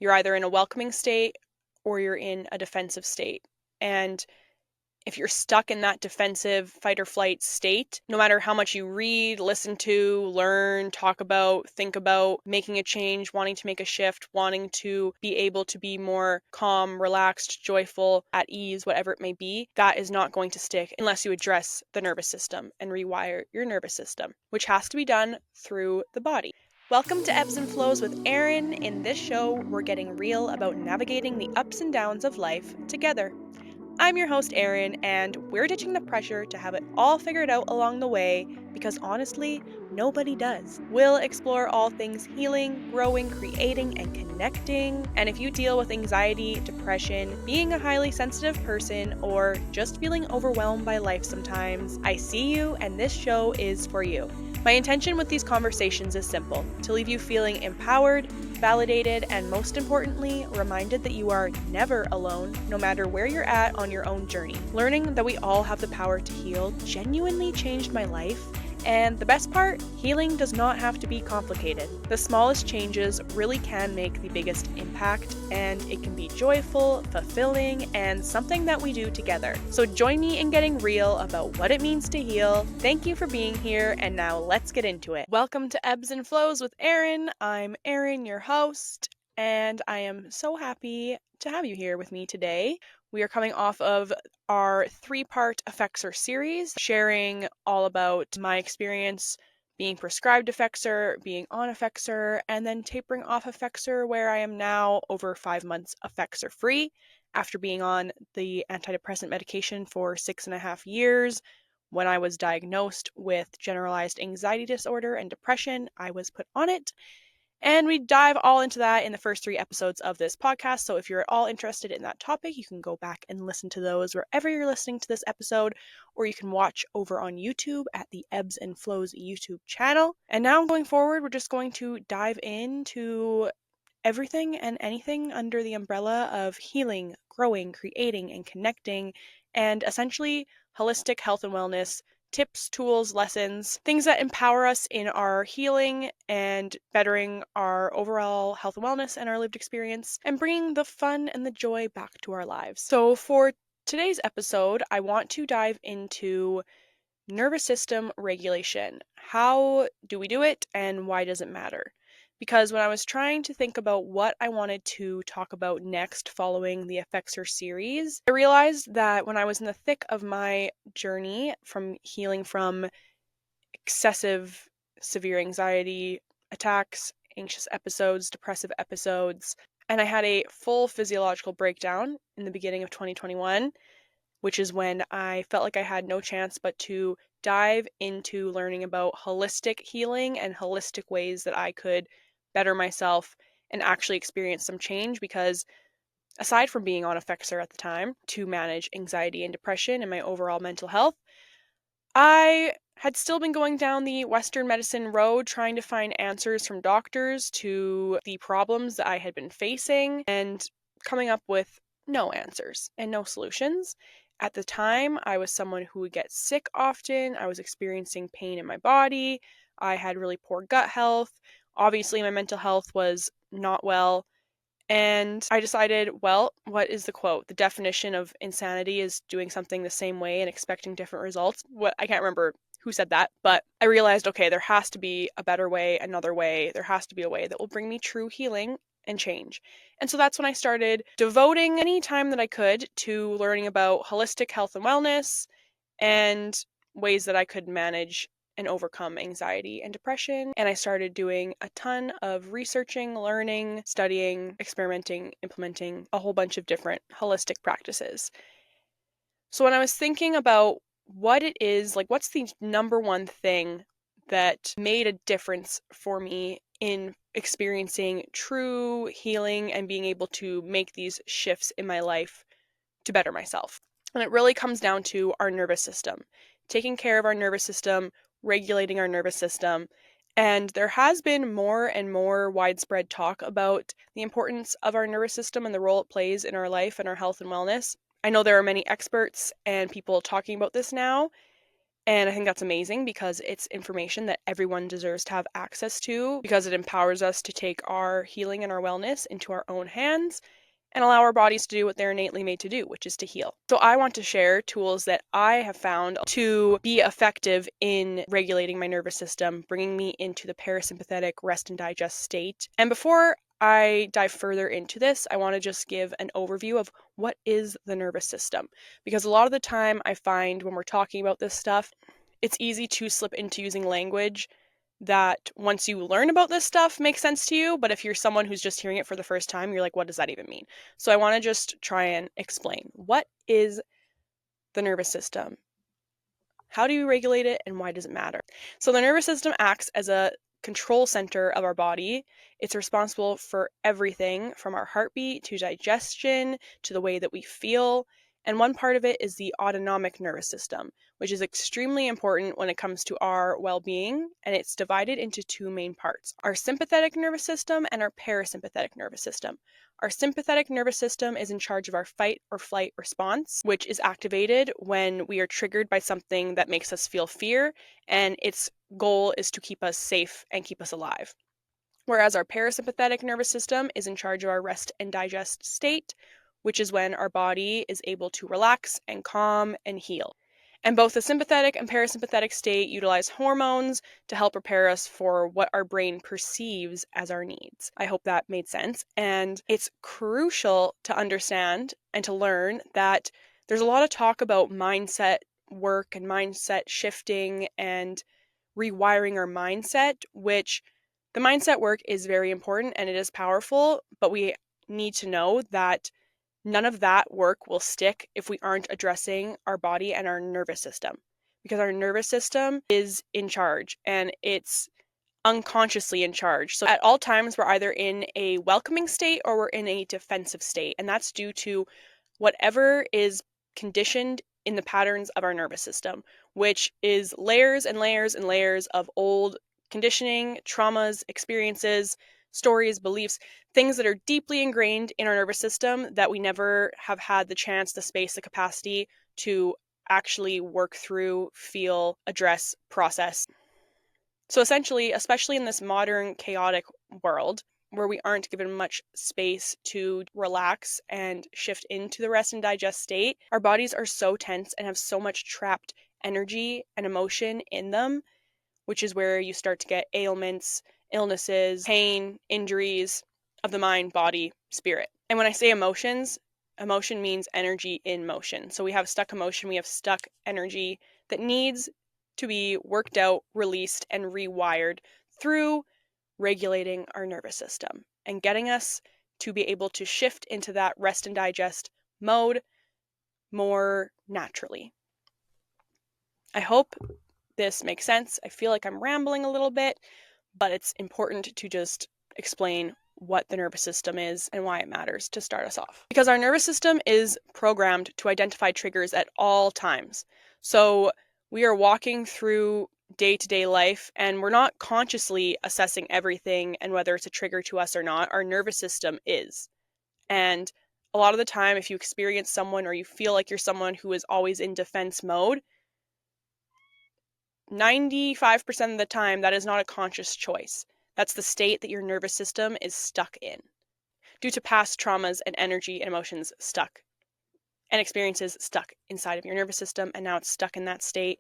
You're either in a welcoming state or you're in a defensive state. And if you're stuck in that defensive fight or flight state, no matter how much you read, listen to, learn, talk about, think about making a change, wanting to make a shift, wanting to be able to be more calm, relaxed, joyful, at ease, whatever it may be, that is not going to stick unless you address the nervous system and rewire your nervous system, which has to be done through the body. Welcome to Ebbs and Flows with Erin. In this show, we're getting real about navigating the ups and downs of life together. I'm your host, Erin, and we're ditching the pressure to have it all figured out along the way because honestly, nobody does. We'll explore all things healing, growing, creating, and connecting. And if you deal with anxiety, depression, being a highly sensitive person, or just feeling overwhelmed by life sometimes, I see you, and this show is for you. My intention with these conversations is simple: to leave you feeling empowered, validated, and most importantly, reminded that you are never alone, no matter where you're at on your own journey. Learning that we all have the power to heal genuinely changed my life. And the best part, healing does not have to be complicated. The smallest changes really can make the biggest impact, and it can be joyful, fulfilling, and something that we do together. So join me in getting real about what it means to heal. Thank you for being here, and now let's get into it. Welcome to Ebbs and Flows with Erin. I'm Erin, your host, and I am so happy to have you here with me today. We are coming off of our 3-part Effexor series, sharing all about my experience being prescribed Effexor, being on Effexor, and then tapering off Effexor, where I am now over 5 months Effexor free after being on the antidepressant medication for 6.5 years. When I was diagnosed with generalized anxiety disorder and depression, I was put on it. And we dive all into that in the first 3 episodes of this podcast. So if you're at all interested in that topic, you can go back and listen to those wherever you're listening to this episode, or you can watch over on YouTube at the Ebbs and Flows YouTube channel. And now going forward, we're just going to dive into everything and anything under the umbrella of healing, growing, creating, and connecting, and essentially holistic health and wellness tips, tools, lessons, things that empower us in our healing and bettering our overall health and wellness and our lived experience, and bringing the fun and the joy back to our lives. So for today's episode, I want to dive into nervous system regulation. How do we do it, and why does it matter? Because when I was trying to think about what I wanted to talk about next following the Effexor series, I realized that when I was in the thick of my journey from healing from excessive severe anxiety attacks, anxious episodes, depressive episodes, and I had a full physiological breakdown in the beginning of 2021, which is when I felt like I had no chance but to dive into learning about holistic healing and holistic ways that I could better myself and actually experience some change. Because aside from being on Effexor at the time to manage anxiety and depression and my overall mental health, I had still been going down the Western medicine road trying to find answers from doctors to the problems that I had been facing and coming up with no answers and no solutions. At the time, I was someone who would get sick often. I was experiencing pain in my body. I had really poor gut health. Obviously, my mental health was not well. And I decided, well, what is the quote? The definition of insanity is doing something the same way and expecting different results. I can't remember who said that, but I realized, okay, there has to be a better way, another way. There has to be a way that will bring me true healing and change. And so that's when I started devoting any time that I could to learning about holistic health and wellness and ways that I could manage and overcome anxiety and depression. And I started doing a ton of researching, learning, studying, experimenting, implementing a whole bunch of different holistic practices. So when I was thinking about what it is, like what's the number one thing that made a difference for me in experiencing true healing and being able to make these shifts in my life to better myself. And it really comes down to our nervous system, taking care of our nervous system, regulating our nervous system. And there has been more and more widespread talk about the importance of our nervous system and the role it plays in our life and our health and wellness. I know there are many experts and people talking about this now, And I think that's amazing because it's information that everyone deserves to have access to, because it empowers us to take our healing and our wellness into our own hands and allow our bodies to do what they're innately made to do, which is to heal. So I want to share tools that I have found to be effective in regulating my nervous system, bringing me into the parasympathetic rest and digest state. And before I dive further into this, I want to just give an overview of what is the nervous system. Because a lot of the time I find when we're talking about this stuff, it's easy to slip into using language that once you learn about this stuff makes sense to you, but if you're someone who's just hearing it for the first time, you're like, what does that even mean? So I want to just try and explain, what is the nervous system? How do you regulate it, and why does it matter? So the nervous system acts as a control center of our body. It's responsible for everything from our heartbeat to digestion to the way that we feel. And one part of it is the autonomic nervous system, which is extremely important when it comes to our well-being, and it's divided into two main parts: our sympathetic nervous system and our parasympathetic nervous system. Our sympathetic nervous system is in charge of our fight or flight response, which is activated when we are triggered by something that makes us feel fear, and its goal is to keep us safe and keep us alive. Whereas our parasympathetic nervous system is in charge of our rest and digest state, which is when our body is able to relax and calm and heal. And both the sympathetic and parasympathetic state utilize hormones to help prepare us for what our brain perceives as our needs. I hope that made sense. And it's crucial to understand and to learn that there's a lot of talk about mindset work and mindset shifting and rewiring our mindset, which the mindset work is very important and it is powerful, but we need to know that none of that work will stick if we aren't addressing our body and our nervous system, because our nervous system is in charge and it's unconsciously in charge. So at all times, we're either in a welcoming state or we're in a defensive state. And that's due to whatever is conditioned in the patterns of our nervous system, which is layers and layers and layers of old conditioning, traumas, experiences, stories, beliefs, things that are deeply ingrained in our nervous system that we never have had the chance, the space, the capacity to actually work through, feel, address, process. So essentially, especially in this modern chaotic world where we aren't given much space to relax and shift into the rest and digest state, our bodies are so tense and have so much trapped energy and emotion in them, which is where you start to get ailments, illnesses, pain, injuries of the mind, body, spirit. And when I say emotions, emotion means energy in motion. So we have stuck emotion, we have stuck energy that needs to be worked out, released, and rewired through regulating our nervous system and getting us to be able to shift into that rest and digest mode more naturally. I hope this makes sense. I feel like I'm rambling a little bit, but it's important to just explain what the nervous system is and why it matters to start us off. Because our nervous system is programmed to identify triggers at all times. So we are walking through day-to-day life and we're not consciously assessing everything and whether it's a trigger to us or not. Our nervous system is. And a lot of the time, if you experience someone or you feel like you're someone who is always in defense mode, 95% of the time, that is not a conscious choice. That's the state that your nervous system is stuck in due to past traumas and energy and emotions stuck and experiences stuck inside of your nervous system. And now it's stuck in that state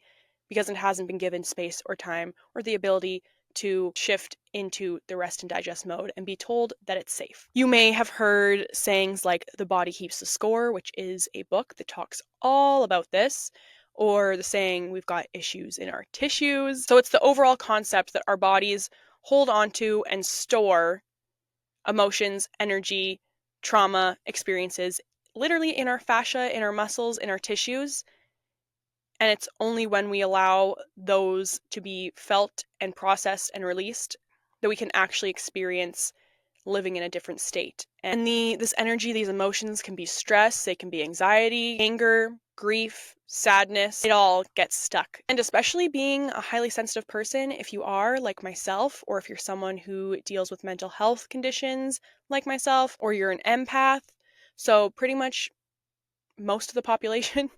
because it hasn't been given space or time or the ability to shift into the rest and digest mode and be told that it's safe. You may have heard sayings like "the body keeps the score," which is a book that talks all about this, or the saying "we've got issues in our tissues." So it's the overall concept that our bodies hold onto and store emotions, energy, trauma, experiences, literally in our fascia, in our muscles, in our tissues. And it's only when we allow those to be felt and processed and released that we can actually experience living in a different state. And this energy, these emotions can be stress, they can be anxiety, anger, grief, sadness. It all gets stuck. And especially being a highly sensitive person, if you are like myself, or if you're someone who deals with mental health conditions like myself, or you're an empath, so pretty much most of the population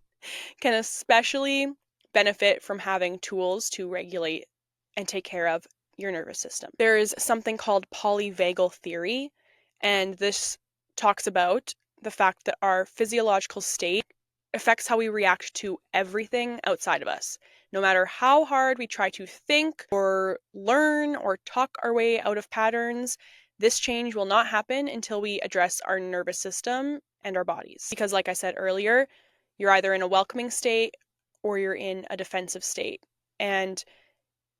can especially benefit from having tools to regulate and take care of your nervous system. There is something called polyvagal theory, and this talks about the fact that our physiological state affects how we react to everything outside of us. No matter how hard we try to think or learn or talk our way out of patterns, this change will not happen until we address our nervous system and our bodies. Because, like I said earlier, you're either in a welcoming state or you're in a defensive state. And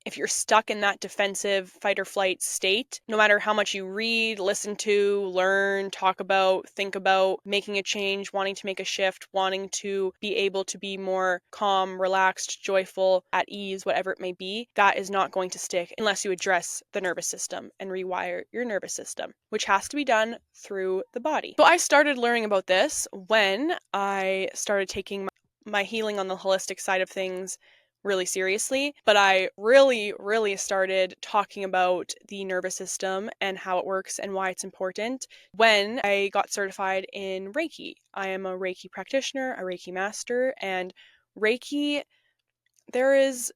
if you're stuck in that defensive fight or flight state, no matter how much you read, listen to, learn, talk about, think about making a change, wanting to make a shift, wanting to be able to be more calm, relaxed, joyful, at ease, whatever it may be, that is not going to stick unless you address the nervous system and rewire your nervous system, which has to be done through the body. So I started learning about this when I started taking my healing on the holistic side of things really seriously, but I really started talking about the nervous system and how it works and why it's important when I got certified in Reiki. I am a Reiki practitioner, a Reiki master, and Reiki, there is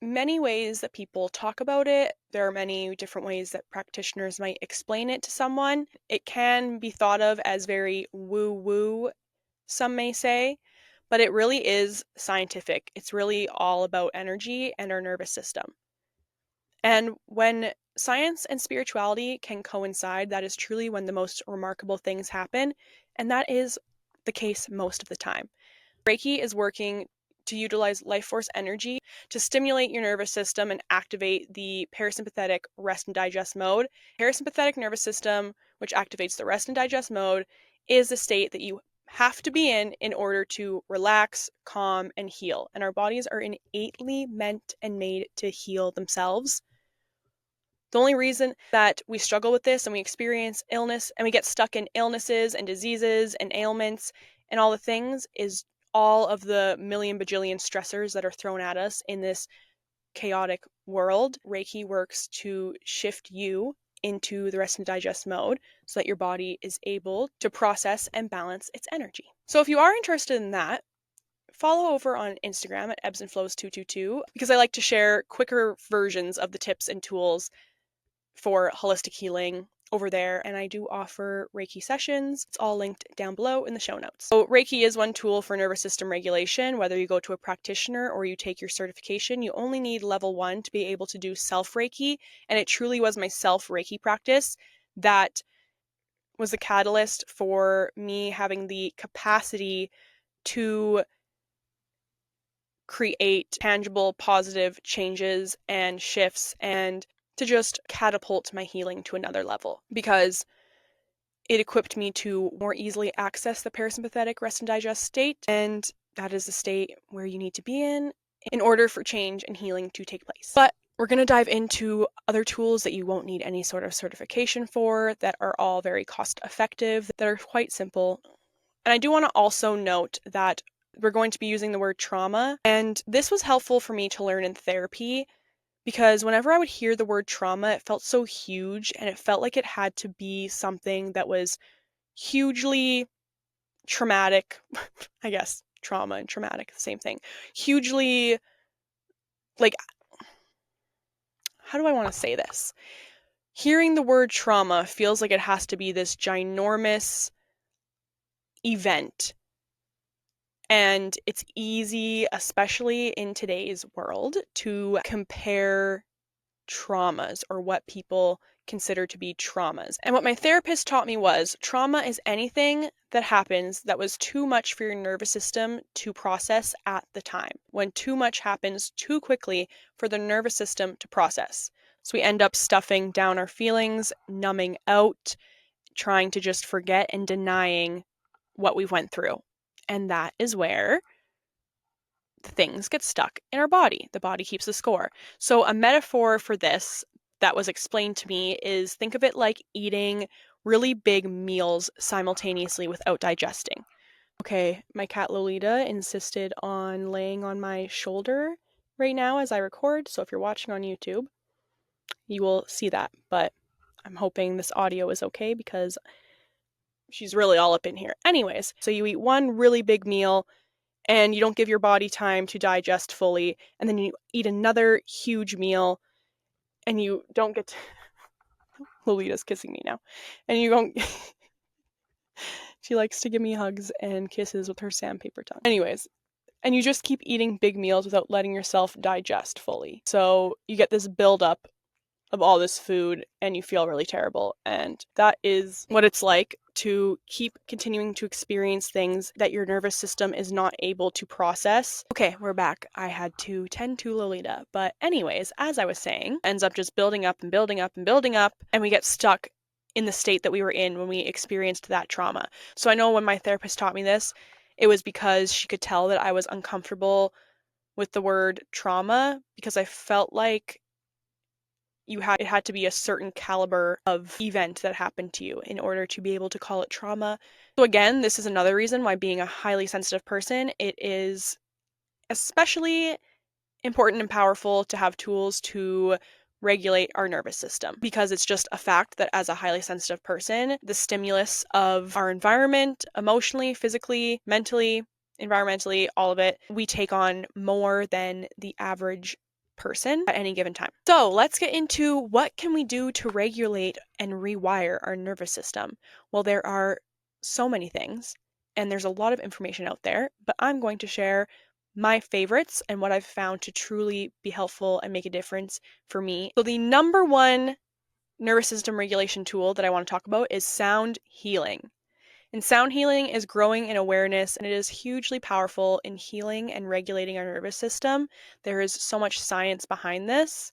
many ways that people talk about it. There are many different ways that practitioners might explain it to someone. It can be thought of as very woo-woo, some may say, but it really is scientific. It's really all about energy and our nervous system. And when science and spirituality can coincide, that is truly when the most remarkable things happen, and that is the case most of the time. Reiki is working to utilize life force energy to stimulate your nervous system and activate the parasympathetic rest and digest mode. Parasympathetic nervous system, which activates the rest and digest mode, is the state that you have to be in order to relax, calm, and heal. And our bodies are innately meant and made to heal themselves. The only reason that we struggle with this and we experience illness and we get stuck in illnesses and diseases and ailments and all the things is all of the million bajillion stressors that are thrown at us in this chaotic world. Reiki works to shift you into the rest and digest mode so that your body is able to process and balance its energy. So if you are interested in that, follow over on Instagram at ebbsandflows222 because I like to share quicker versions of the tips and tools for holistic healing over there, and I do offer Reiki sessions. It's all linked down below in the show notes. So Reiki is one tool for nervous system regulation. Whether you go to a practitioner or you take your certification, you only need level 1 to be able to do self-Reiki, and it truly was my self-Reiki practice that was the catalyst for me having the capacity to create tangible, positive changes and shifts and to just catapult my healing to another level because it equipped me to more easily access the parasympathetic rest and digest state, and that is the state where you need to be in order for change and healing to take place. But we're going to dive into other tools that you won't need any sort of certification for, that are all very cost effective, that are quite simple. And I do want to also note that we're going to be using the word trauma, and this was helpful for me to learn in therapy because whenever I would hear the word trauma, it felt so huge and it felt like it had to be something that was hugely traumatic. I guess trauma and traumatic, the same thing. Hugely, like, how do I want to say this? Hearing the word trauma feels like it has to be this ginormous event. And it's easy, especially in today's world, to compare traumas or what people consider to be traumas. And what my therapist taught me was trauma is anything that happens that was too much for your nervous system to process at the time, when too much happens too quickly for the nervous system to process. So we end up stuffing down our feelings, numbing out, trying to just forget and denying what we went through. And that is where things get stuck in our body. The body keeps the score. So a metaphor for this that was explained to me is think of it like eating really big meals simultaneously without digesting. Okay, my cat Lolita insisted on laying on my shoulder right now as I record. So if you're watching on YouTube, you will see that. But I'm hoping this audio is okay because she's really all up in here. Anyways, so you eat one really big meal and you don't give your body time to digest fully, and then you eat another huge meal and you don't get to... Lolita's kissing me now. And you don't... She likes to give me hugs and kisses with her sandpaper tongue. Anyways, and you just keep eating big meals without letting yourself digest fully. So you get this buildup of all this food and you feel really terrible. And that is what it's like to keep continuing to experience things that your nervous system is not able to process. Okay, we're back. I had to tend to Lolita. But anyways, as I was saying, ends up just building up and building up and building up, and we get stuck in the state that we were in when we experienced that trauma. So I know when my therapist taught me this, it was because she could tell that I was uncomfortable with the word trauma, because I felt like it had to be a certain caliber of event that happened to you in order to be able to call it trauma. So again, this is another reason why, being a highly sensitive person, it is especially important and powerful to have tools to regulate our nervous system, because it's just a fact that as a highly sensitive person, the stimulus of our environment, emotionally, physically, mentally, environmentally, all of it, we take on more than the average person at any given time. So let's get into what can we do to regulate and rewire our nervous system. Well, there are so many things, and there's a lot of information out there, but I'm going to share my favorites and what I've found to truly be helpful and make a difference for me. So the number one nervous system regulation tool that I want to talk about is sound healing. And sound healing is growing in awareness, and it is hugely powerful in healing and regulating our nervous system. There is so much science behind this.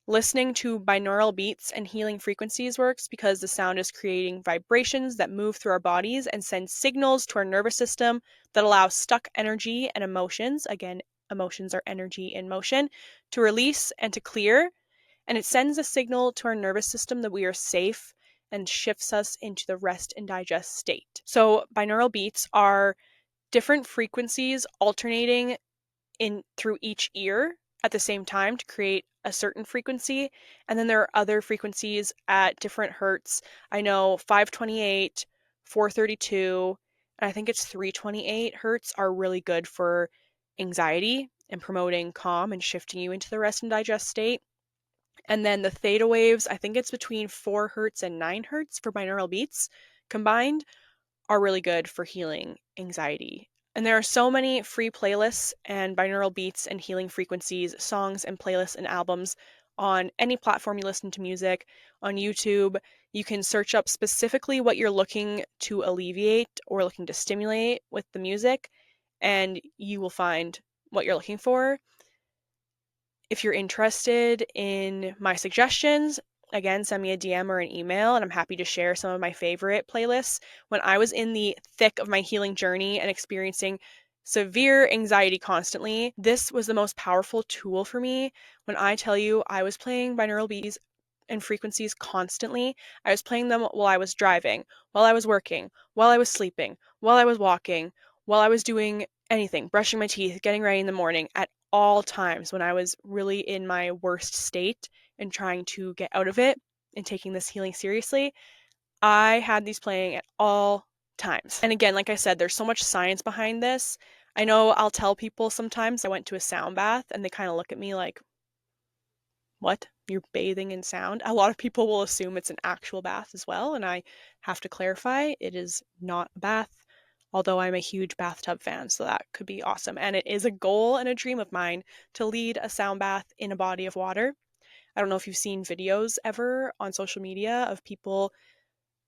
Listening to binaural beats and healing frequencies works because the sound is creating vibrations that move through our bodies and send signals to our nervous system that allow stuck energy and emotions, again, emotions are energy in motion, to release and to clear. And it sends a signal to our nervous system that we are safe and shifts us into the rest and digest state. So binaural beats are different frequencies alternating in through each ear at the same time to create a certain frequency. And then there are other frequencies at different hertz. I know 528, 432, and I think it's 328 hertz are really good for anxiety and promoting calm and shifting you into the rest and digest state. And then the theta waves, I think it's between 4 hertz and 9 hertz for binaural beats combined, are really good for healing anxiety. And there are so many free playlists and binaural beats and healing frequencies, songs and playlists and albums on any platform you listen to music. On YouTube, you can search up specifically what you're looking to alleviate or looking to stimulate with the music, and you will find what you're looking for. If you're interested in my suggestions, again, send me a DM or an email, and I'm happy to share some of my favorite playlists. When I was in the thick of my healing journey and experiencing severe anxiety constantly, this was the most powerful tool for me. When I tell you I was playing binaural beats and frequencies constantly, I was playing them while I was driving, while I was working, while I was sleeping, while I was walking, while I was doing anything, brushing my teeth, getting ready in the morning, at all times when I was really in my worst state and trying to get out of it and taking this healing seriously. I had these playing at all times. And again, like I said, there's so much science behind this. I know I'll tell people sometimes I went to a sound bath and they kind of look at me like, what? You're bathing in sound? A lot of people will assume it's an actual bath as well, and I have to clarify, it is not a bath. Although I'm a huge bathtub fan, so that could be awesome. And it is a goal and a dream of mine to lead a sound bath in a body of water. I don't know if you've seen videos ever on social media of people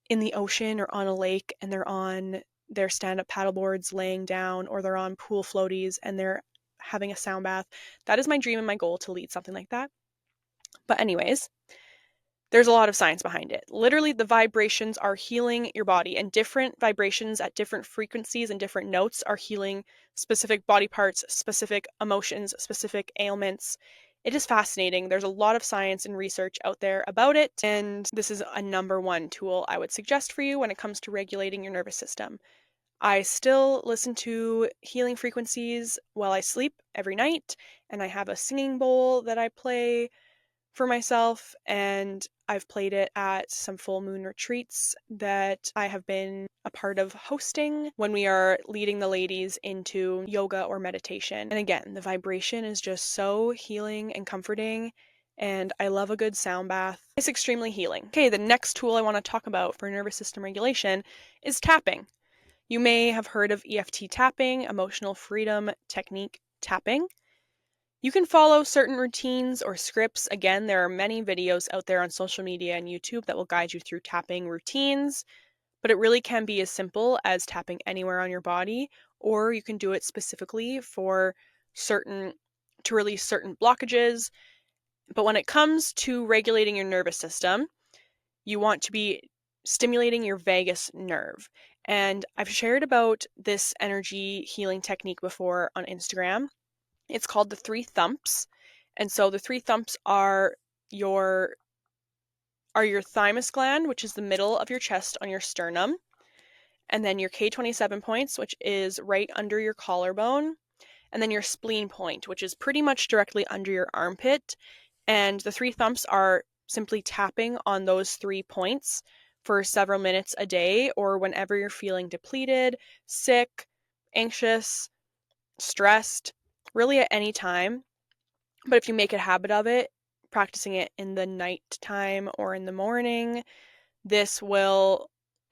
in the ocean or on a lake, and they're on their stand-up paddleboards laying down, or they're on pool floaties and they're having a sound bath. That is my dream and my goal, to lead something like that. But anyways, there's a lot of science behind it. Literally, the vibrations are healing your body, and different vibrations at different frequencies and different notes are healing specific body parts, specific emotions, specific ailments. It is fascinating. There's a lot of science and research out there about it, and this is a number one tool I would suggest for you when it comes to regulating your nervous system. I still listen to healing frequencies while I sleep every night, and I have a singing bowl that I play for myself, and I've played it at some full moon retreats that I have been a part of hosting when we are leading the ladies into yoga or meditation. And again, the vibration is just so healing and comforting, and I love a good sound bath. It's extremely healing. Okay, the next tool I want to talk about for nervous system regulation is tapping. You may have heard of EFT tapping, emotional freedom technique tapping. You can follow certain routines or scripts. Again, there are many videos out there on social media and YouTube that will guide you through tapping routines, but it really can be as simple as tapping anywhere on your body, or you can do it specifically for to release certain blockages. But when it comes to regulating your nervous system, you want to be stimulating your vagus nerve. And I've shared about this energy healing technique before on Instagram. It's called the 3 thumps. And so the 3 thumps are your thymus gland, which is the middle of your chest on your sternum, and then your K27 points, which is right under your collarbone, and then your spleen point, which is pretty much directly under your armpit. And the 3 thumps are simply tapping on those 3 points for several minutes a day, or whenever you're feeling depleted, sick, anxious, stressed, really at any time. But if you make a habit of it, practicing it in the night time or in the morning, this will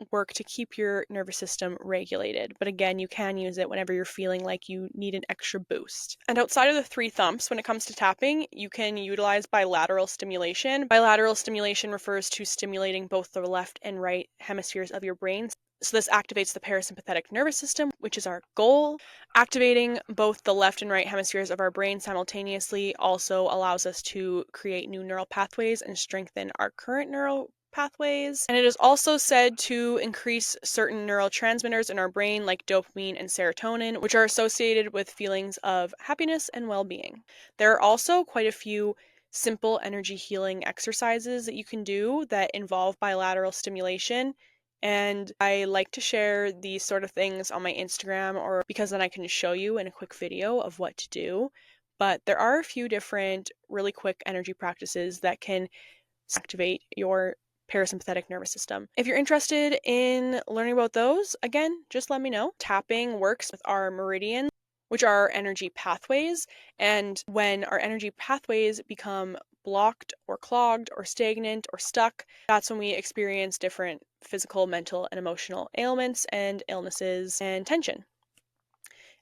work to keep your nervous system regulated. But again, you can use it whenever you're feeling like you need an extra boost. And outside of the 3 thumps, when it comes to tapping, you can utilize bilateral stimulation. Bilateral stimulation refers to stimulating both the left and right hemispheres of your brain. So this activates the parasympathetic nervous system, which is our goal. Activating both the left and right hemispheres of our brain simultaneously also allows us to create new neural pathways and strengthen our current neural pathways. And it is also said to increase certain neurotransmitters in our brain like dopamine and serotonin, which are associated with feelings of happiness and well-being. There are also quite a few simple energy healing exercises that you can do that involve bilateral stimulation. And I like to share these sort of things on my Instagram, or because then I can show you in a quick video of what to do. But there are a few different really quick energy practices that can activate your parasympathetic nervous system. If you're interested in learning about those, again, just let me know. Tapping works with our meridians, which are energy pathways. And when our energy pathways become blocked or clogged or stagnant or stuck, that's when we experience different physical, mental, and emotional ailments and illnesses and tension.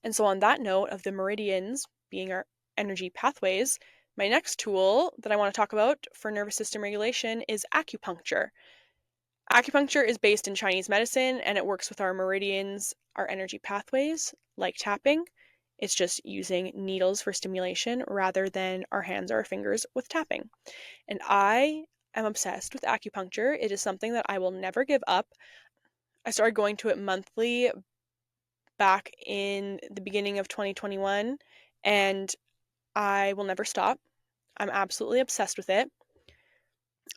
And so on that note of the meridians being our energy pathways, my next tool that I want to talk about for nervous system regulation is acupuncture. Acupuncture is based in Chinese medicine, and it works with our meridians, our energy pathways, like tapping. It's just using needles for stimulation rather than our hands or our fingers with tapping. And I am obsessed with acupuncture. It is something that I will never give up. I started going to it monthly back in the beginning of 2021, and I will never stop. I'm absolutely obsessed with it,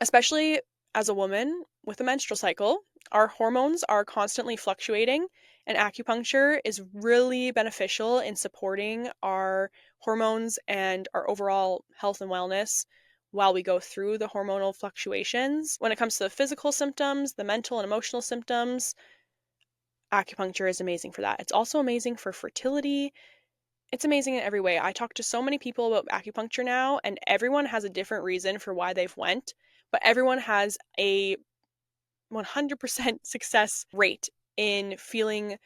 especially as a woman with a menstrual cycle. Our hormones are constantly fluctuating, and acupuncture is really beneficial in supporting our hormones and our overall health and wellness while we go through the hormonal fluctuations. When it comes to the physical symptoms, the mental and emotional symptoms, acupuncture is amazing for that. It's also amazing for fertility. It's amazing in every way. I talk to so many people about acupuncture now, and everyone has a different reason for why they've went, but everyone has a 100% success rate in feeling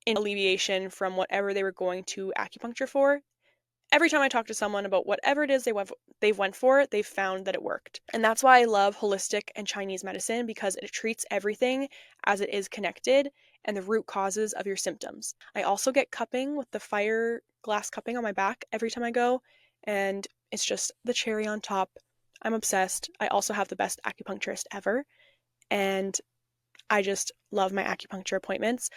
in alleviation from whatever they were going to acupuncture for. Every time I talk to someone about whatever it is they've went for, they've found that it worked. And that's why I love holistic and Chinese medicine, because it treats everything as it is connected and the root causes of your symptoms. I also get cupping with the fire glass cupping on my back every time I go, and it's just the cherry on top. I'm obsessed. I also have the best acupuncturist ever, and I just love my acupuncture appointments.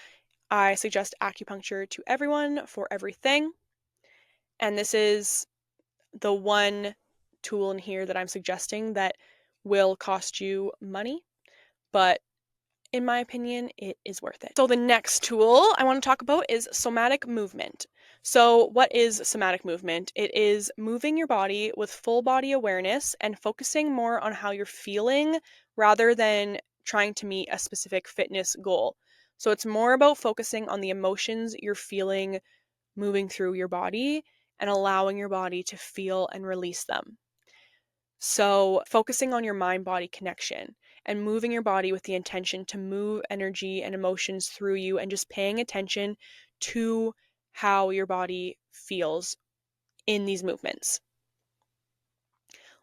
I suggest acupuncture to everyone for everything. And this is the one tool in here that I'm suggesting that will cost you money, but in my opinion, it is worth it. So the next tool I want to talk about is somatic movement. So, what is somatic movement? It is moving your body with full body awareness and focusing more on how you're feeling rather than trying to meet a specific fitness goal. So, it's more about focusing on the emotions you're feeling moving through your body and allowing your body to feel and release them. So, focusing on your mind body connection and moving your body with the intention to move energy and emotions through you and just paying attention to how your body feels in these movements.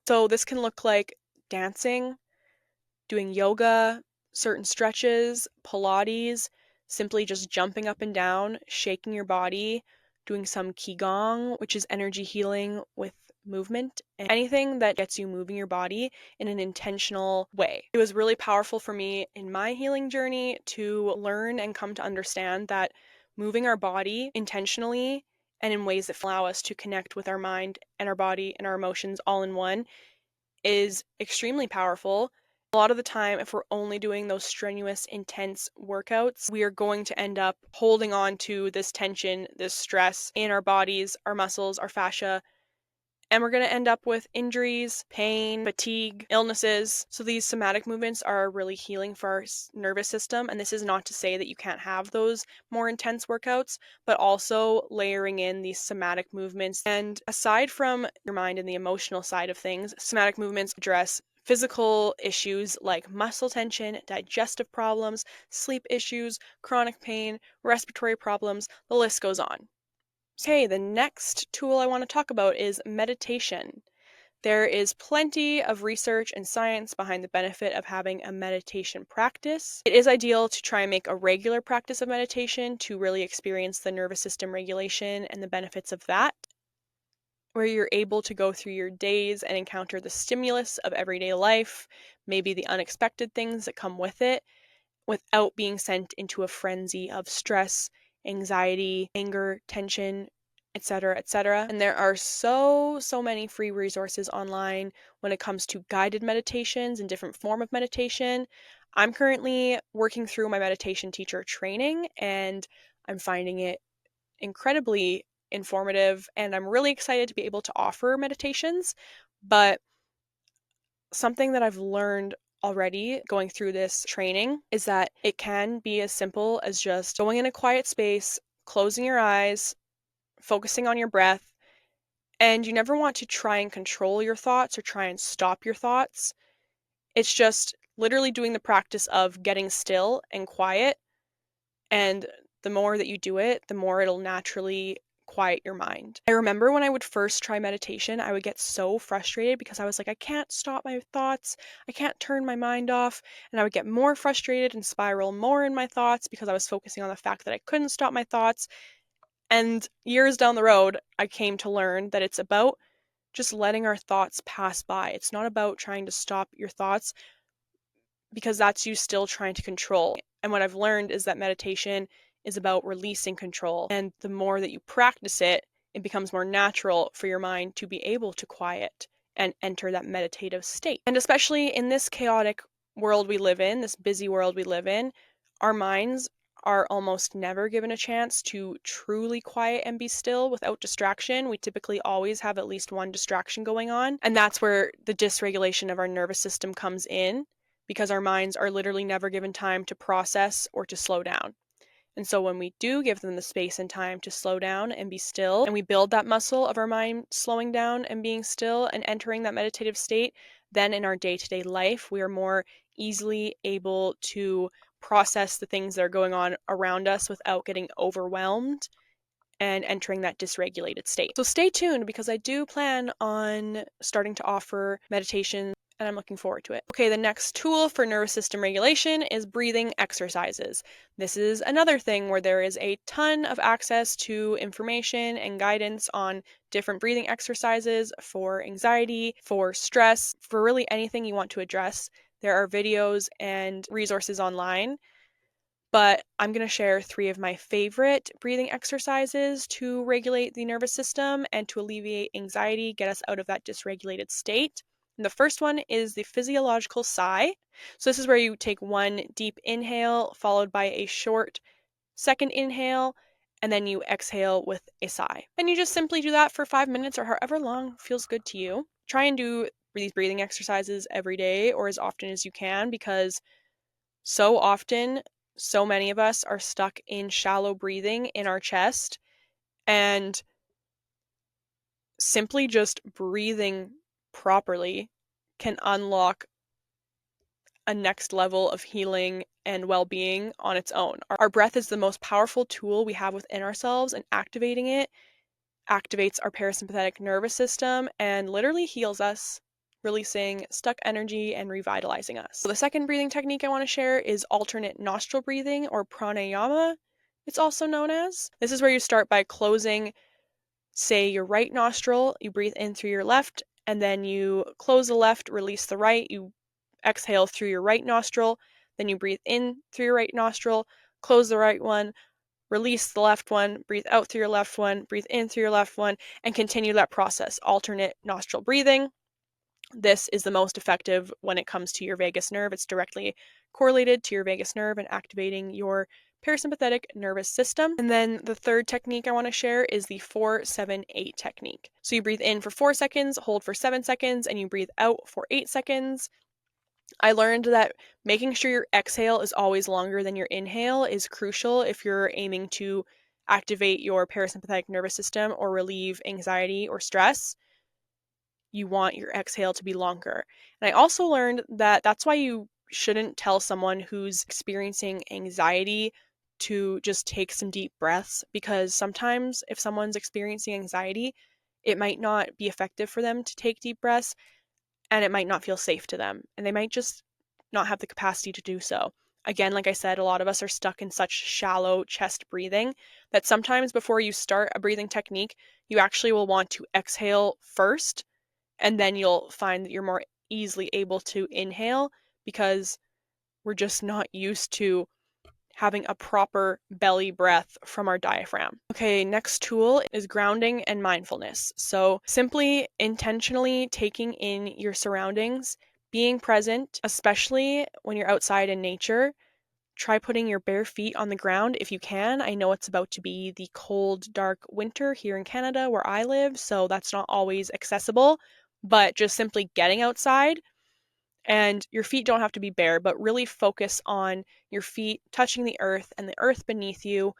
So, this can look like dancing, doing yoga, certain stretches, Pilates, simply just jumping up and down, shaking your body, doing some Qigong, which is energy healing with movement, and anything that gets you moving your body in an intentional way. It was really powerful for me in my healing journey to learn and come to understand that moving our body intentionally and in ways that allow us to connect with our mind and our body and our emotions all in one is extremely powerful. A lot of the time, if we're only doing those strenuous, intense workouts, we are going to end up holding on to this tension, this stress in our bodies, our muscles, our fascia, and we're going to end up with injuries, pain, fatigue, illnesses. So these somatic movements are really healing for our nervous system. And this is not to say that you can't have those more intense workouts, but also layering in these somatic movements. And aside from your mind and the emotional side of things, somatic movements address physical issues like muscle tension, digestive problems, sleep issues, chronic pain, respiratory problems, the list goes on. Okay, the next tool I want to talk about is meditation. There is plenty of research and science behind the benefit of having a meditation practice. It is ideal to try and make a regular practice of meditation to really experience the nervous system regulation and the benefits of that, where you're able to go through your days and encounter the stimulus of everyday life, maybe the unexpected things that come with it, without being sent into a frenzy of stress, anxiety, anger, tension, etc., etc. And there are so many free resources online when it comes to guided meditations and different form of meditation. I'm currently working through my meditation teacher training and I'm finding it incredibly informative and I'm really excited to be able to offer meditations, but something that I've learned already going through this training is that it can be as simple as just going in a quiet space, closing your eyes, focusing on your breath, and you never want to try and control your thoughts or try and stop your thoughts. It's just literally doing the practice of getting still and quiet, and the more that you do it, the more it'll naturally quiet your mind. I remember when I would first try meditation, I would get so frustrated because I was like, I can't stop my thoughts. I can't turn my mind off. And I would get more frustrated and spiral more in my thoughts because I was focusing on the fact that I couldn't stop my thoughts. And years down the road, I came to learn that it's about just letting our thoughts pass by. It's not about trying to stop your thoughts because that's you still trying to control. And what I've learned is that meditation is about releasing control. And the more that you practice it, it becomes more natural for your mind to be able to quiet and enter that meditative state. And especially in this chaotic world we live in, this busy world we live in, our minds are almost never given a chance to truly quiet and be still without distraction. We typically always have at least one distraction going on. And that's where the dysregulation of our nervous system comes in, because our minds are literally never given time to process or to slow down. And so when we do give them the space and time to slow down and be still, and we build that muscle of our mind slowing down and being still and entering that meditative state, then in our day-to-day life, we are more easily able to process the things that are going on around us without getting overwhelmed and entering that dysregulated state. So stay tuned because I do plan on starting to offer meditation and I'm looking forward to it. Okay, the next tool for nervous system regulation is breathing exercises. This is another thing where there is a ton of access to information and guidance on different breathing exercises for anxiety, for stress, for really anything you want to address. There are videos and resources online, but I'm going to share 3 of my favorite breathing exercises to regulate the nervous system and to alleviate anxiety, get us out of that dysregulated state. And the first one is the physiological sigh. So this is where you take one deep inhale followed by a short second inhale, and then you exhale with a sigh. And you just simply do that for 5 minutes or however long feels good to you. Try and do these breathing exercises every day or as often as you can, because so often, so many of us are stuck in shallow breathing in our chest, and simply just breathing properly can unlock a next level of healing and well-being on its own. Our breath is the most powerful tool we have within ourselves, and activating it activates our parasympathetic nervous system and literally heals us, releasing stuck energy and revitalizing us. So the second breathing technique I want to share is alternate nostril breathing, or pranayama, it's also known as. This is where you start by closing, say, your right nostril, you breathe in through your left, and then you close the left, release the right, you exhale through your right nostril, then you breathe in through your right nostril, close the right one, release the left one, breathe out through your left one, breathe in through your left one, and continue that process. Alternate nostril breathing. This is the most effective when it comes to your vagus nerve. It's directly correlated to your vagus nerve and activating your parasympathetic nervous system. And then the third technique I want to share is the 4-7-8 technique. So you breathe in for 4 seconds, hold for 7 seconds, and you breathe out for 8 seconds. I learned that making sure your exhale is always longer than your inhale is crucial if you're aiming to activate your parasympathetic nervous system or relieve anxiety or stress. You want your exhale to be longer. And I also learned that that's why you shouldn't tell someone who's experiencing anxiety to just take some deep breaths, because sometimes if someone's experiencing anxiety, it might not be effective for them to take deep breaths, and it might not feel safe to them, and they might just not have the capacity to do so. Again, like I said, a lot of us are stuck in such shallow chest breathing that sometimes before you start a breathing technique, you actually will want to exhale first, and then you'll find that you're more easily able to inhale, because we're just not used to having a proper belly breath from our diaphragm. Okay, next tool is grounding and mindfulness. So simply intentionally taking in your surroundings, being present, especially when you're outside in nature. Try putting your bare feet on the ground if you can. I know it's about to be the cold, dark winter here in Canada where I live, so that's not always accessible, but just simply getting outside, and your feet don't have to be bare, but really focus on your feet touching the earth and the earth beneath you.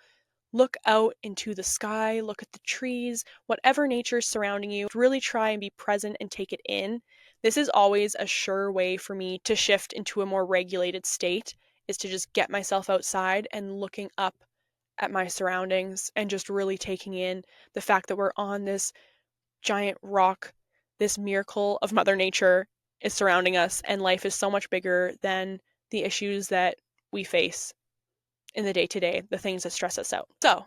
Look out into the sky, look at the trees, whatever nature is surrounding you. Really try and be present and take it in. This is always a sure way for me to shift into a more regulated state, is to just get myself outside and looking up at my surroundings and just really taking in the fact that we're on this giant rock, this miracle of Mother Nature is surrounding us, and life is so much bigger than the issues that we face in the day-to-day, the things that stress us out. So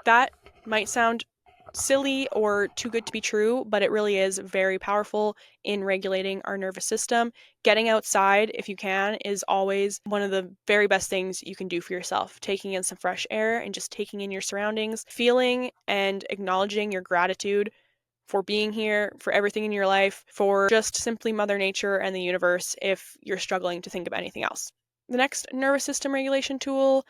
that might sound silly or too good to be true, but it really is very powerful in regulating our nervous system. Getting outside, if you can, is always one of the very best things you can do for yourself. Taking in some fresh air and just taking in your surroundings, feeling and acknowledging your gratitude for being here, for everything in your life, for just simply Mother Nature and the universe if you're struggling to think of anything else. The next nervous system regulation tool,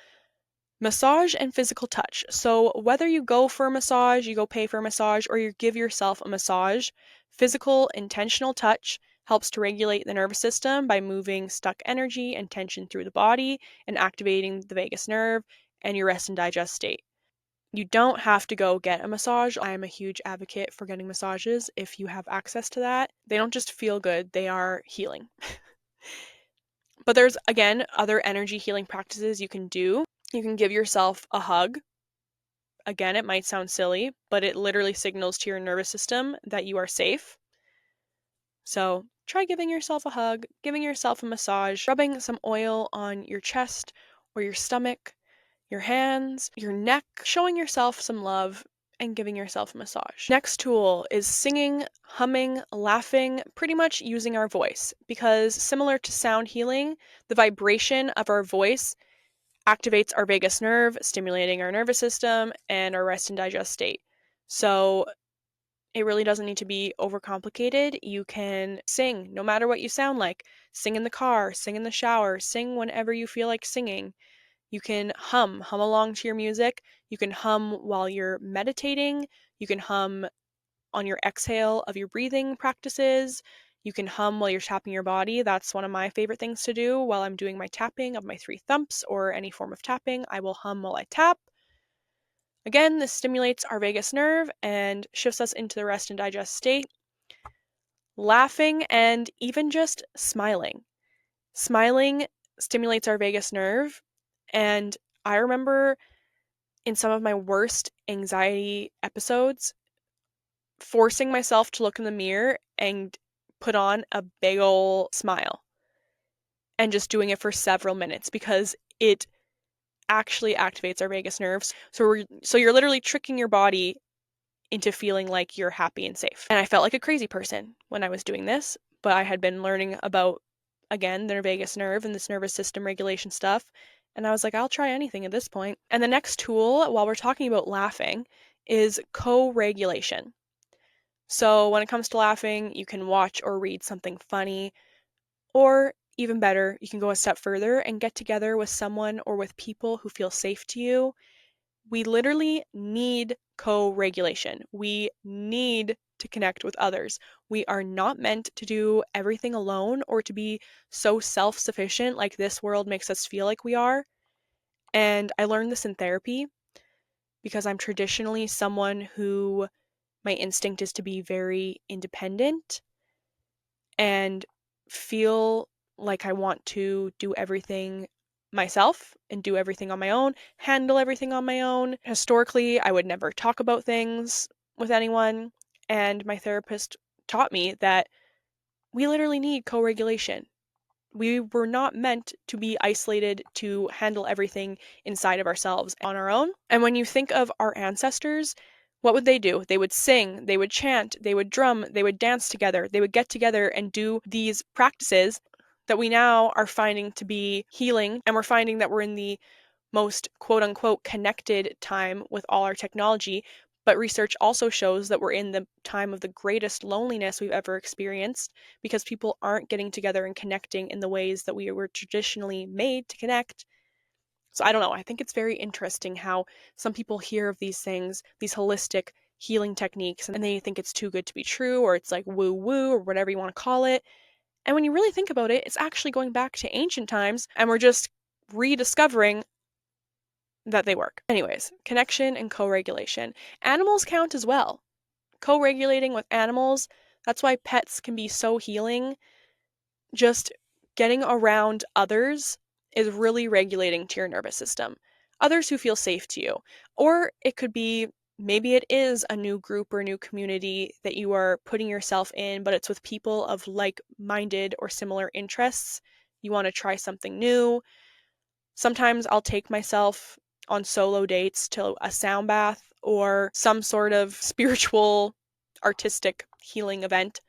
massage and physical touch. So whether you go for a massage, you go pay for a massage, or you give yourself a massage, physical intentional touch helps to regulate the nervous system by moving stuck energy and tension through the body and activating the vagus nerve and your rest and digest state. You don't have to go get a massage. I am a huge advocate for getting massages if you have access to that. They don't just feel good, they are healing. But there's, again, other energy healing practices you can do. You can give yourself a hug. Again, it might sound silly, but it literally signals to your nervous system that you are safe. So try giving yourself a hug, giving yourself a massage, rubbing some oil on your chest or your stomach, your hands, your neck, showing yourself some love and giving yourself a massage. Next tool is singing, humming, laughing, pretty much using our voice, because similar to sound healing, the vibration of our voice activates our vagus nerve, stimulating our nervous system and our rest and digest state. So it really doesn't need to be overcomplicated. You can sing no matter what you sound like. Sing in the car, sing in the shower, sing whenever you feel like singing. You can hum along to your music. You can hum while you're meditating. You can hum on your exhale of your breathing practices. You can hum while you're tapping your body. That's one of my favorite things to do while I'm doing my tapping of my 3 thumps or any form of tapping. I will hum while I tap. Again, this stimulates our vagus nerve and shifts us into the rest and digest state. Laughing and even just smiling. Smiling stimulates our vagus nerve, and I remember in some of my worst anxiety episodes forcing myself to look in the mirror and put on a big ol' smile and just doing it for several minutes because it actually activates our vagus nerves. So you're literally tricking your body into feeling like you're happy and safe. And I felt like a crazy person when I was doing this, but I had been learning about, again, the vagus nerve and this nervous system regulation stuff. And I was like, I'll try anything at this point. And the next tool, while we're talking about laughing, is co-regulation. So when it comes to laughing, you can watch or read something funny, or even better, you can go a step further and get together with someone or with people who feel safe to you. We literally need co-regulation. We need to connect with others. We are not meant to do everything alone or to be so self-sufficient like this world makes us feel like we are. And I learned this in therapy because I'm traditionally someone who my instinct is to be very independent and feel like I want to do everything myself and do everything on my own, handle everything on my own. Historically, I would never talk about things with anyone, and my therapist taught me that we literally need co-regulation. We were not meant to be isolated to handle everything inside of ourselves on our own. And when you think of our ancestors, what would they do? They would sing, they would chant, they would drum, they would dance together, they would get together and do these practices that we now are finding to be healing. And we're finding that we're in the most quote unquote connected time with all our technology. But research also shows that we're in the time of the greatest loneliness we've ever experienced because people aren't getting together and connecting in the ways that we were traditionally made to connect. So I don't know. I think it's very interesting how some people hear of these things, these holistic healing techniques, and they think it's too good to be true, or it's like woo woo, or whatever you want to call it. And when you really think about it, it's actually going back to ancient times, and we're just rediscovering that they work. Anyways, connection and co-regulation. Animals count as well. Co-regulating with animals, that's why pets can be so healing. Just getting around others is really regulating to your nervous system. Others who feel safe to you. Or it could be maybe it is a new group or new community that you are putting yourself in, but it's with people of like-minded or similar interests. You want to try something new. Sometimes I'll take myself on solo dates to a sound bath or some sort of spiritual, artistic healing event,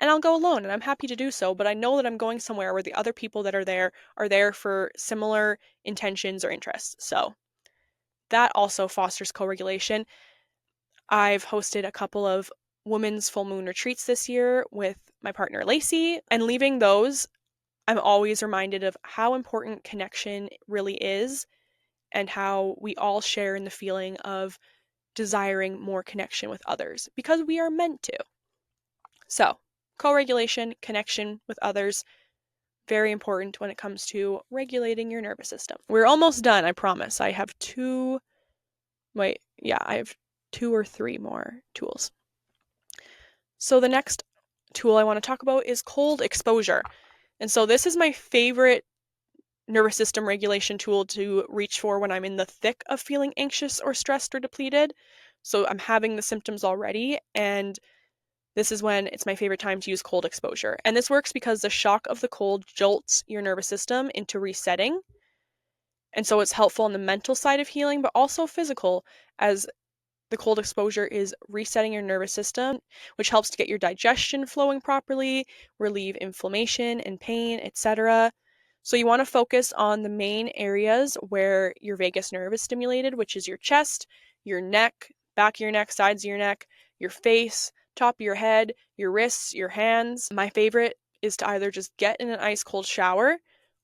and I'll go alone, and I'm happy to do so, but I know that I'm going somewhere where the other people that are there for similar intentions or interests. So that also fosters co-regulation. I've hosted a couple of women's full moon retreats this year with my partner Lacey, and leaving those, I'm always reminded of how important connection really is and how we all share in the feeling of desiring more connection with others because we are meant to. So, co-regulation, connection with others, very important when it comes to regulating your nervous system. We're almost done, I promise. I have two or three more tools. So the next tool I want to talk about is cold exposure. And so this is my favorite nervous system regulation tool to reach for when I'm in the thick of feeling anxious or stressed or depleted. So I'm having the symptoms already, and this is when it's my favorite time to use cold exposure. And this works because the shock of the cold jolts your nervous system into resetting. And so it's helpful on the mental side of healing, but also physical, as the cold exposure is resetting your nervous system, which helps to get your digestion flowing properly, relieve inflammation and pain, etc. So you want to focus on the main areas where your vagus nerve is stimulated, which is your chest, your neck, back of your neck, sides of your neck, your face, top of your head, your wrists, your hands. My favorite is to either just get in an ice cold shower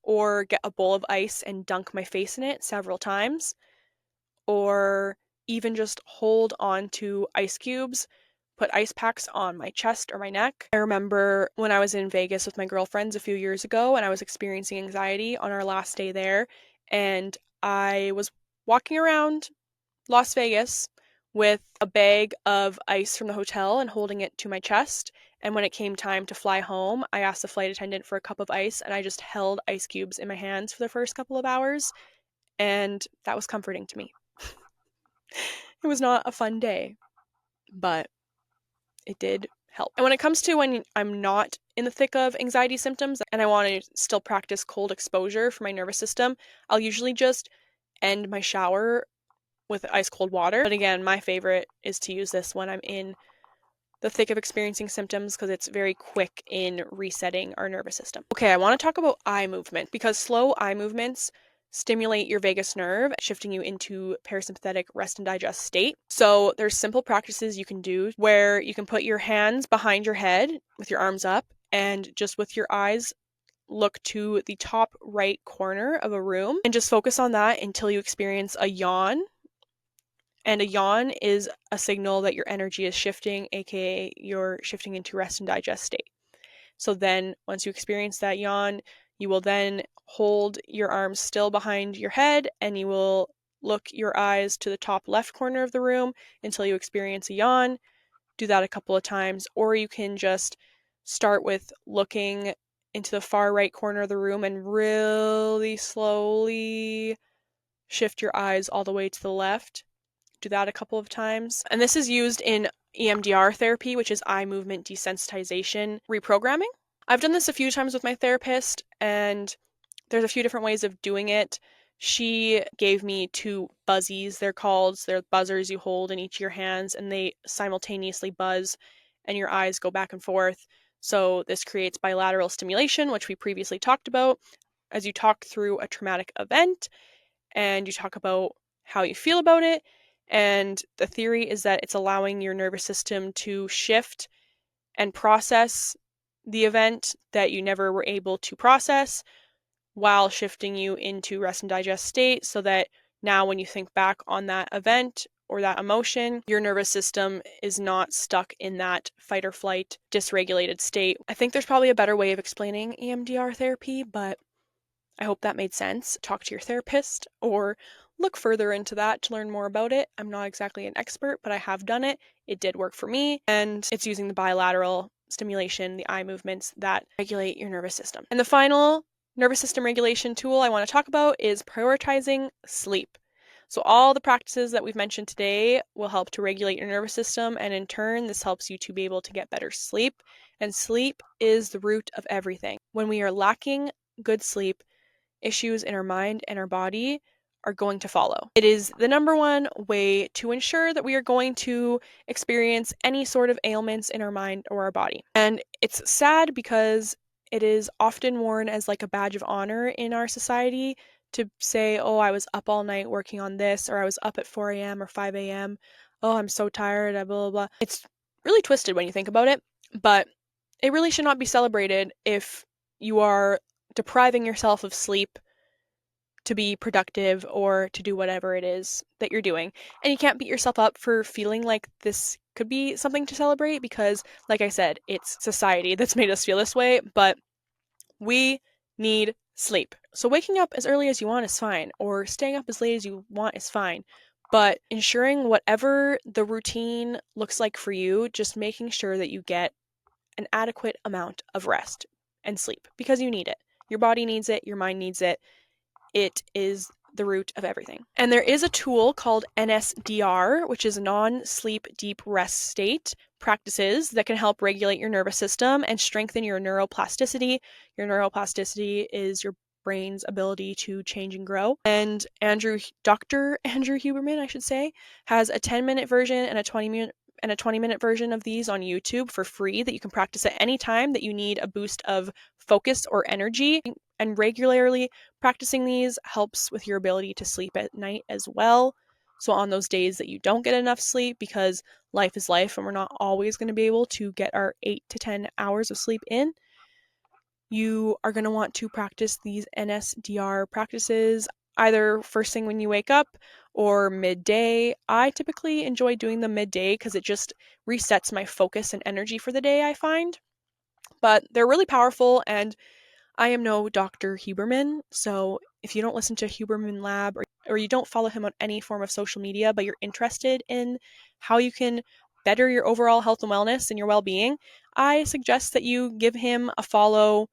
or get a bowl of ice and dunk my face in it several times, or even just hold on to ice cubes, put ice packs on my chest or my neck. I remember when I was in Vegas with my girlfriends a few years ago and I was experiencing anxiety on our last day there, and I was walking around Las Vegas with a bag of ice from the hotel and holding it to my chest. And when it came time to fly home, I asked the flight attendant for a cup of ice and I just held ice cubes in my hands for the first couple of hours. And that was comforting to me. It was not a fun day, but it did help. And when it comes to when I'm not in the thick of anxiety symptoms and I want to still practice cold exposure for my nervous system, I'll usually just end my shower with ice cold water. But again, my favorite is to use this when I'm in the thick of experiencing symptoms because it's very quick in resetting our nervous system. Okay, I want to talk about eye movement because slow eye movements stimulate your vagus nerve, shifting you into parasympathetic rest and digest state. So there's simple practices you can do where you can put your hands behind your head with your arms up and just with your eyes look to the top right corner of a room and just focus on that until you experience a yawn. And a yawn is a signal that your energy is shifting, aka you're shifting into rest and digest state. So then once you experience that yawn, you will then hold your arms still behind your head and you will look your eyes to the top left corner of the room until you experience a yawn. Do that a couple of times, or you can just start with looking into the far right corner of the room and really slowly shift your eyes all the way to the left. Do that a couple of times. And this is used in EMDR therapy, which is eye movement desensitization reprogramming. I've done this a few times with my therapist, and there's a few different ways of doing it. She gave me 2 buzzies, they're called. They're buzzers you hold in each of your hands, and they simultaneously buzz, and your eyes go back and forth. So this creates bilateral stimulation, which we previously talked about, as you talk through a traumatic event, and you talk about how you feel about it. And the theory is that it's allowing your nervous system to shift and process the event that you never were able to process while shifting you into rest and digest state so that now when you think back on that event or that emotion, your nervous system is not stuck in that fight or flight dysregulated state. I think there's probably a better way of explaining EMDR therapy, but I hope that made sense. Talk to your therapist or look further into that to learn more about it. I'm not exactly an expert, but I have done it. It did work for me, and it's using the bilateral stimulation, the eye movements that regulate your nervous system. And the final nervous system regulation tool I want to talk about is prioritizing sleep. So all the practices that we've mentioned today will help to regulate your nervous system, and in turn, this helps you to be able to get better sleep. And sleep is the root of everything. When we are lacking good sleep, issues in our mind and our body are going to follow. It is the number one way to ensure that we are going to experience any sort of ailments in our mind or our body. And it's sad because it is often worn as like a badge of honor in our society to say, oh, I was up all night working on this, or I was up at 4 a.m. or 5 a.m. Oh, I'm so tired, blah, blah, blah. It's really twisted when you think about it, but it really should not be celebrated if you are depriving yourself of sleep to be productive or to do whatever it is that you're doing. And you can't beat yourself up for feeling like this could be something to celebrate because, like I said, it's society that's made us feel this way, but we need sleep. So waking up as early as you want is fine, or staying up as late as you want is fine. But ensuring whatever the routine looks like for you, just making sure that you get an adequate amount of rest and sleep because you need it. Your body needs it, your mind needs it. It is the root of everything. And there is a tool called NSDR, which is non-sleep deep rest state practices that can help regulate your nervous system and strengthen your neuroplasticity. Your neuroplasticity is your brain's ability to change and grow. And Dr. Andrew Huberman, I should say, has a 10-minute version and a 20-minute version of these on YouTube for free that you can practice at any time that you need a boost of focus or energy. And regularly practicing these helps with your ability to sleep at night as well. So on those days that you don't get enough sleep, because life is life and we're not always going to be able to get our 8 to 10 hours of sleep in, You are going to want to practice these NSDR practices either first thing when you wake up or midday. I typically enjoy doing them midday because it just resets my focus and energy for the day, I find. But they're really powerful, and I am no Dr. Huberman, so if you don't listen to Huberman Lab or you don't follow him on any form of social media, but you're interested in how you can better your overall health and wellness and your well-being, I suggest that you give him a follow,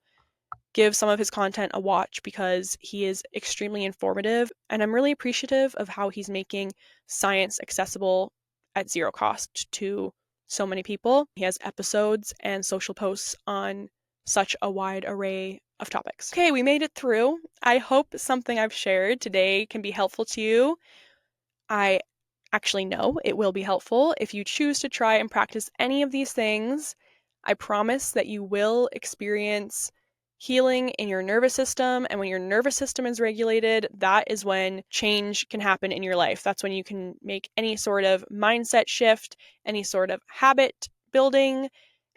give some of his content a watch, because he is extremely informative, and I'm really appreciative of how he's making science accessible at zero cost to so many people. He has episodes and social posts on such a wide array of topics. Okay, we made it through. I hope something I've shared today can be helpful to you. I actually know it will be helpful if you choose to try and practice any of these things. I promise that you will experience healing in your nervous system, and when your nervous system is regulated, that is when change can happen in your life. That's when you can make any sort of mindset shift, any sort of habit building,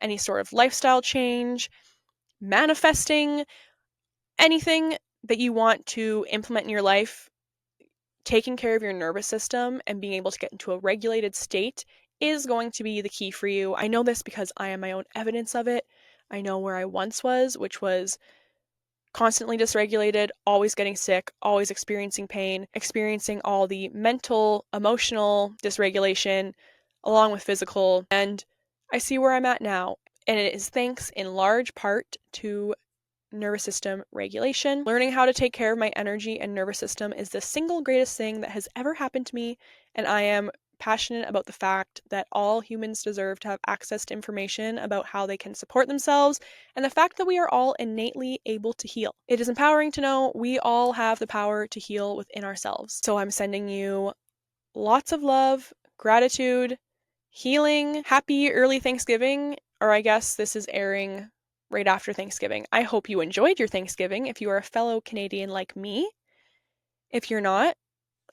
any sort of lifestyle change, manifesting, anything that you want to implement in your life. Taking care of your nervous system and being able to get into a regulated state is going to be the key for you. I know this because I am my own evidence of it. I know where I once was, which was constantly dysregulated, always getting sick, always experiencing pain, experiencing all the mental, emotional dysregulation along with physical. And I see where I'm at now. And it is thanks in large part to nervous system regulation. Learning how to take care of my energy and nervous system is the single greatest thing that has ever happened to me, and I am passionate about the fact that all humans deserve to have access to information about how they can support themselves, and the fact that we are all innately able to heal. It is empowering to know we all have the power to heal within ourselves. So I'm sending you lots of love, gratitude, healing, happy early Thanksgiving, or I guess this is airing right after Thanksgiving. I hope you enjoyed your Thanksgiving if you are a fellow Canadian like me. If you're not,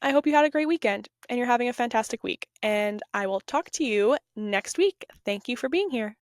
I hope you had a great weekend and you're having a fantastic week. And I will talk to you next week. Thank you for being here.